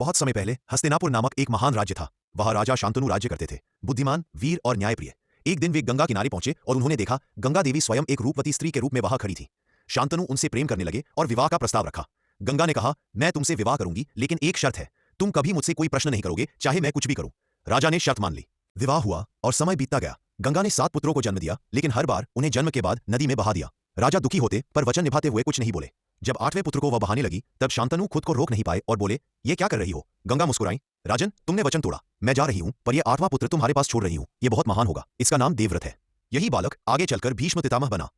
बहुत समय पहले हस्तिनापुर नामक एक महान राज्य था। वह राजा शांतनु राज्य करते थे, बुद्धिमान, वीर और न्यायप्रिय। एक दिन वे गंगा किनारे पहुंचे और उन्होंने देखा गंगा देवी स्वयं एक रूपवती स्त्री के रूप में वहां खड़ी थी। शांतनु उनसे प्रेम करने लगे और विवाह का प्रस्ताव रखा। गंगा ने कहा, मैं तुमसे विवाह करूंगी, लेकिन एक शर्त है, तुम कभी मुझसे कोई प्रश्न नहीं करोगे, चाहे मैं कुछ भी करूं। राजा ने शर्त मान ली। विवाह हुआ और समय बीतता गया। गंगा ने 7 पुत्रों को जन्म दिया, लेकिन हर बार उन्हें जन्म के बाद नदी में बहा दिया। राजा दुखी होते पर वचन निभाते हुए कुछ नहीं बोले। जब 8वें पुत्र को वह बहाने लगी, तब शांतनु खुद को रोक नहीं पाए और बोले, ये क्या कर रही हो? गंगा मुस्कुराई, राजन, तुमने वचन तोड़ा, मैं जा रही हूं, पर यह 8वां पुत्र तुम्हारे पास छोड़ रही हूं। यह बहुत महान होगा, इसका नाम देवव्रत है। यही बालक आगे चलकर भीष्म पितामह बना।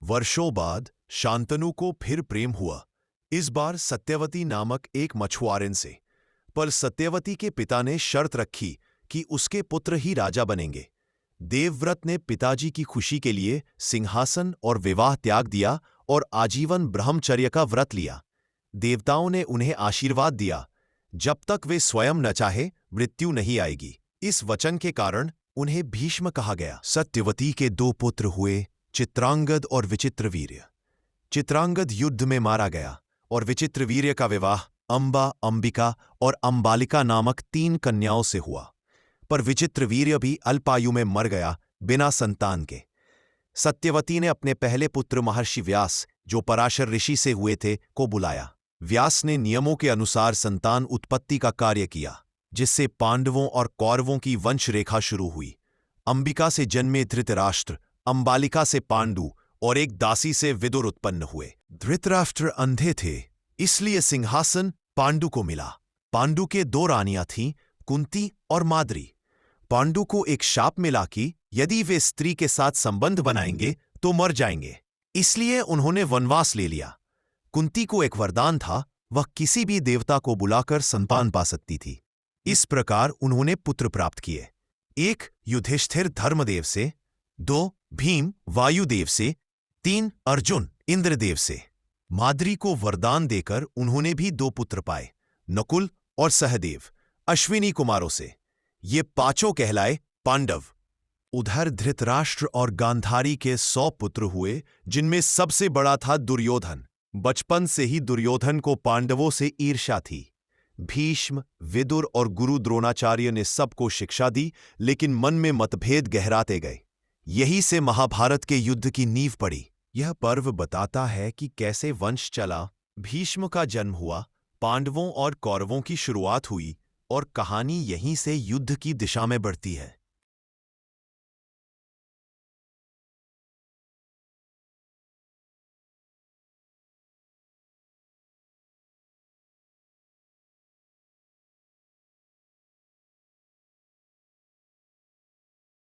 वर्षों बाद शांतनु को फिर प्रेम हुआ, इस बार सत्यवती नामक एक मछुआरे से। पर सत्यवती के पिता ने शर्त रखी कि उसके पुत्र ही राजा बनेंगे। देवव्रत ने पिताजी की खुशी के लिए सिंहासन और विवाह त्याग दिया और आजीवन ब्रह्मचर्य का व्रत लिया। देवताओं ने उन्हें आशीर्वाद दिया, जब तक वे स्वयं न चाहे मृत्यु नहीं आएगी। इस वचन के कारण उन्हें भीष्म कहा गया। सत्यवती के 2 पुत्र हुए, चित्रांगद और विचित्रवीर्य। चित्रांगद युद्ध में मारा गया और विचित्रवीर्य का विवाह अंबा, अंबिका और अंबालिका नामक 3 कन्याओं से हुआ। पर विचित्रवीर्य भी अल्पायु में मर गया, बिना संतान के। सत्यवती ने अपने पहले पुत्र महर्षि व्यास, जो पराशर ऋषि से हुए थे, को बुलाया। व्यास ने नियमों के अनुसार संतान उत्पत्ति का कार्य किया, जिससे पांडवों और कौरवों की वंश रेखा शुरू हुई। अंबिका से जन्मे धृतराष्ट्र, अंबालिका से पांडु और एक दासी से विदुर उत्पन्न हुए। धृतराष्ट्र अंधे थे, इसलिए सिंहासन पांडु को मिला। पांडु के 2 रानियां थीं, कुंती और माद्री। पांडु को एक शाप मिला कि यदि वे स्त्री के साथ संबंध बनाएंगे तो मर जाएंगे, इसलिए उन्होंने वनवास ले लिया। कुंती को एक वरदान था, वह किसी भी देवता को बुलाकर संतान पा सकती थी। इस प्रकार उन्होंने पुत्र प्राप्त किए। 1 युधिष्ठिर धर्मदेव से, 2 भीम वायुदेव से, 3 अर्जुन इंद्रदेव से। माद्री को वरदान देकर उन्होंने भी 2 पुत्र पाए, नकुल और सहदेव, अश्विनी कुमारों से। ये 5 कहलाए पांडव। उधर धृतराष्ट्र और गांधारी के 100 पुत्र हुए, जिनमें सबसे बड़ा था दुर्योधन। बचपन से ही दुर्योधन को पांडवों से ईर्ष्या थी। भीष्म, विदुर और गुरु द्रोणाचार्य ने सबको शिक्षा दी, लेकिन मन में मतभेद गहराते गए। यही से महाभारत के युद्ध की नींव पड़ी। यह पर्व बताता है कि कैसे वंश चला, भीष्म का जन्म हुआ, पांडवों और कौरवों की शुरुआत हुई और कहानी यहीं से युद्ध की दिशा में बढ़ती है।